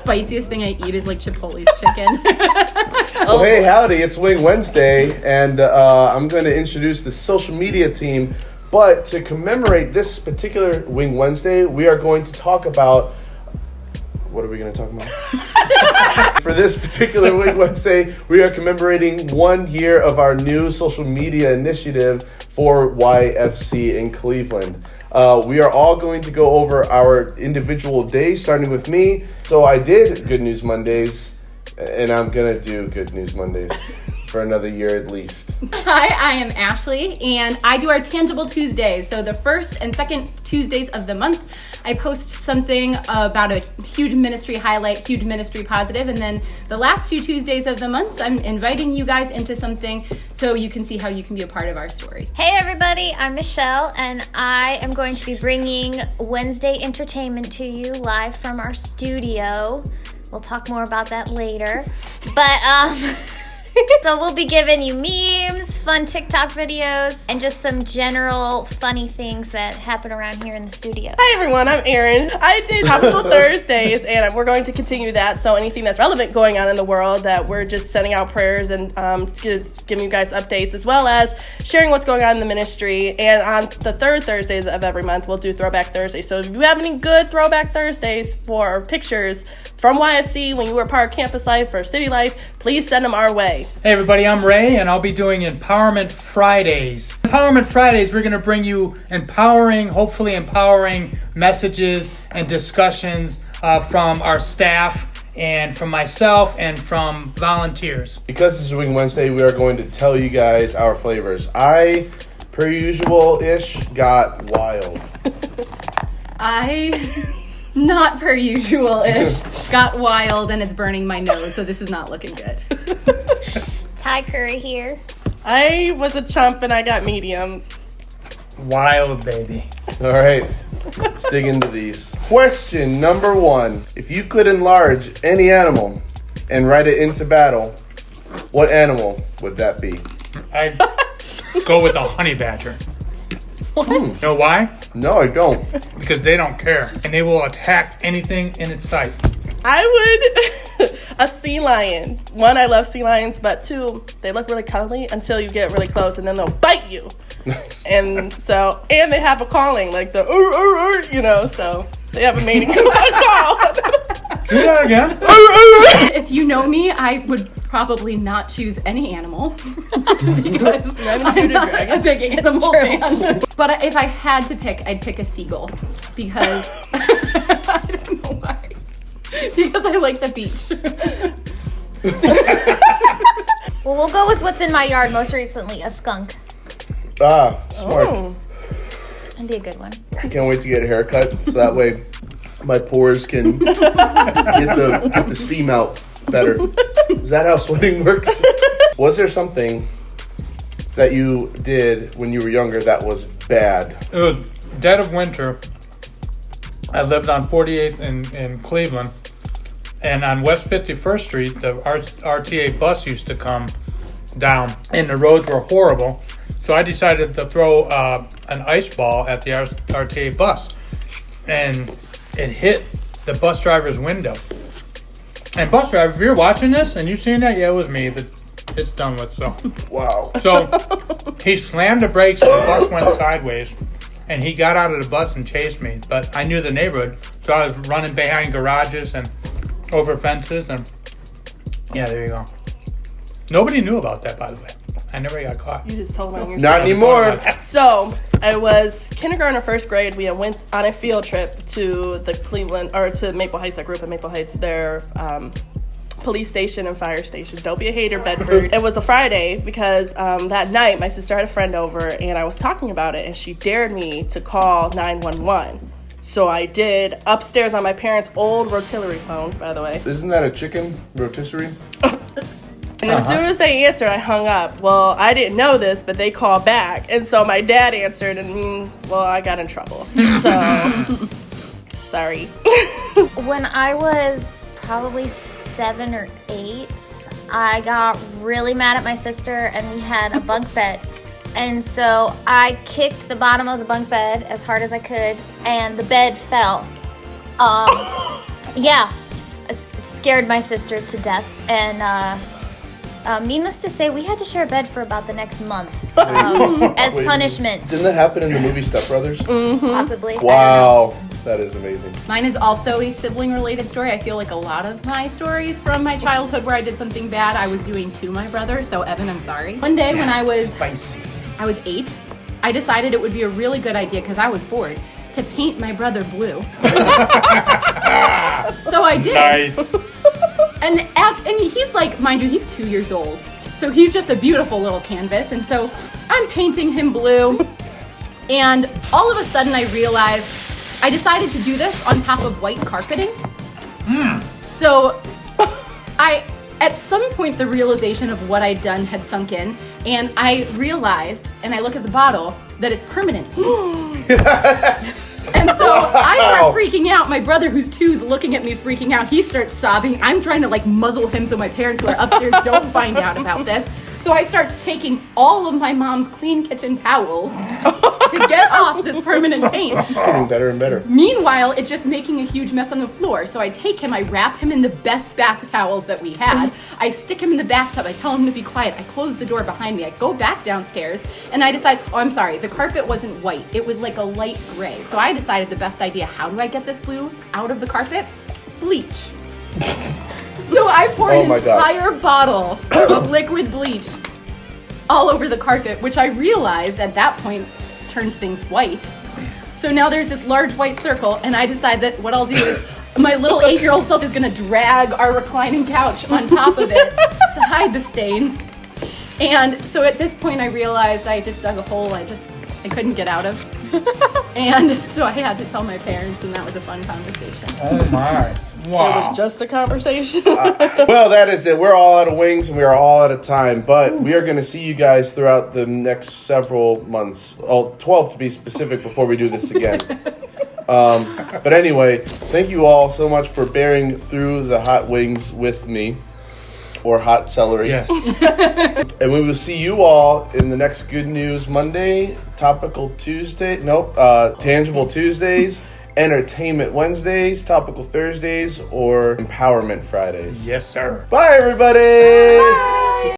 spiciest thing I eat is like Chipotle's chicken. Well, hey, howdy, it's Wing Wednesday, and I'm going to introduce the social media team. But to commemorate this particular Wing Wednesday, we are going to talk about... What are we going to talk about? For this particular Wing Wednesday, we are commemorating 1 year of our new social media initiative for YFC in Cleveland. We are all going to go over our individual days, starting with me. So I did Good News Mondays, and I'm going to do Good News Mondays for another year at least. Hi, I am Ashley, and I do our Tangible Tuesdays. So the first and second Tuesdays of the month, I post something about a huge ministry highlight, huge ministry positive, and then the last 2 Tuesdays of the month, I'm inviting you guys into something so you can see how you can be a part of our story. Hey everybody, I'm Michelle, and I am going to be bringing Wednesday entertainment to you live from our studio. We'll talk more about that later, but so we'll be giving you memes, fun TikTok videos, and just some general funny things that happen around here in the studio. Hi everyone, I'm Erin. I did Topical Thursdays, and we're going to continue that. So anything that's relevant going on in the world, that we're just sending out prayers and just giving you guys updates, as well as sharing what's going on in the ministry. And on the third Thursdays of every month, we'll do Throwback Thursdays. So if you have any good Throwback Thursdays for pictures from YFC when you were part of campus life or city life, please send them our way. Hey everybody, I'm Ray, and I'll be doing Empowerment Fridays. Empowerment Fridays, we're going to bring you hopefully empowering messages and discussions from our staff and from myself and from volunteers. Because this is Wing Wednesday, we are going to tell you guys our flavors. I, per usual-ish, got wild. Not per usual-ish, got wild, and it's burning my nose, so this is not looking good. Ty Curry here. I was a chump and I got medium. Wild, baby. All right, let's dig into these. Question number 1. If you could enlarge any animal and ride it into battle, what animal would that be? I'd go with a honey badger. What? You know why? No, I don't. Because they don't care, and they will attack anything in its sight. I would a sea lion. 1, I love sea lions, but 2, they look really cuddly until you get really close, and then they'll bite you. Nice. And they have a calling, like the so they have a mating call. Do that again. If you know me, I would probably not choose any animal because I'm not a big animal fan. But if I had to pick, I'd pick a seagull because I don't know why. Because I like the beach. Well, we'll go with what's in my yard most recently, a skunk. Ah, smart. Oh. That'd be a good one. I can't wait to get a haircut so that way my pores can get the steam out better. Is that how sweating works? Was there something that you did when you were younger that was bad? It was dead of winter. I lived on 48th in Cleveland, and on West 51st Street, the RTA bus used to come down, and the roads were horrible. So I decided to throw an ice ball at the RTA bus, and it hit the bus driver's window. And bus driver, if you're watching this and you've seen that, yeah, it was me, but it's done with, so. Wow. So he slammed the brakes and the bus went sideways, and he got out of the bus and chased me. But I knew the neighborhood, so I was running behind garages and over fences, and yeah, there you go. Nobody knew about that, by the way. I never got caught. You just told on yourself. Not anymore. So I was kindergarten or first grade. We went on a field trip to the to Maple Heights. I grew up in Maple Heights. Their police station and fire station. Don't be a hater, Bedford. It was a Friday because that night my sister had a friend over and I was talking about it, and she dared me to call 911. So I did, upstairs on my parents' old rotary phone, by the way. Isn't that a chicken rotisserie? And as soon as they answered, I hung up. Well, I didn't know this, but they called back. And so my dad answered, and, I got in trouble. So, sorry. When I was probably 7 or 8, I got really mad at my sister, and we had a bunk bed. And so I kicked the bottom of the bunk bed as hard as I could, and the bed fell. Yeah. scared my sister to death. And needless to say, we had to share a bed for about the next month as punishment, Didn't that happen in the movie Step Brothers? possibly. Wow, that is amazing. Mine is also a sibling-related story. I feel like a lot of my stories from my childhood where I did something bad, I was doing to my brother. So Evan, I'm sorry. One day when I was 8, I decided it would be a really good idea because I was bored to paint my brother blue. So I did. Nice. And he's like, mind you, he's 2 years old. So he's just a beautiful little canvas. And so I'm painting him blue. And all of a sudden I realized I decided to do this on top of white carpeting. So at some point the realization of what I'd done had sunk in. And I realized, and I look at the bottle, that it's permanent paint. And so I start freaking out. My brother, who's 2, is looking at me freaking out. He starts sobbing. I'm trying to like muzzle him so my parents who are upstairs don't find out about this. So I start taking all of my mom's clean kitchen towels to get off this permanent paint. It's getting better and better. Meanwhile, it's just making a huge mess on the floor. So I take him, I wrap him in the best bath towels that we had. I stick him in the bathtub. I tell him to be quiet. I close the door behind me. I go back downstairs and I decide, oh, I'm sorry, the carpet wasn't white. It was like a light gray. So I decided the best idea, how do I get this blue out of the carpet? Bleach. So I poured an entire bottle of liquid bleach all over the carpet, which I realized at that point turns things white. So now there's this large white circle, and I decide that what I'll do is my little 8-year-old self is gonna drag our reclining couch on top of it to hide the stain. And so at this point I realized I just dug a hole I couldn't get out of. And so I had to tell my parents, and that was a fun conversation. Oh my. Wow. It was just a conversation. Well, that is it. We're all out of wings and we are all out of time, but we are going to see you guys throughout the next several months. 12 to be specific before we do this again. But anyway, thank you all so much for bearing through the hot wings with me. Or hot celery. Yes. And we will see you all in the next Good News Monday, Topical Tuesday, Tangible Tuesdays, Entertainment Wednesdays, Topical Thursdays, or Empowerment Fridays. Yes, sir. Bye, everybody! Bye.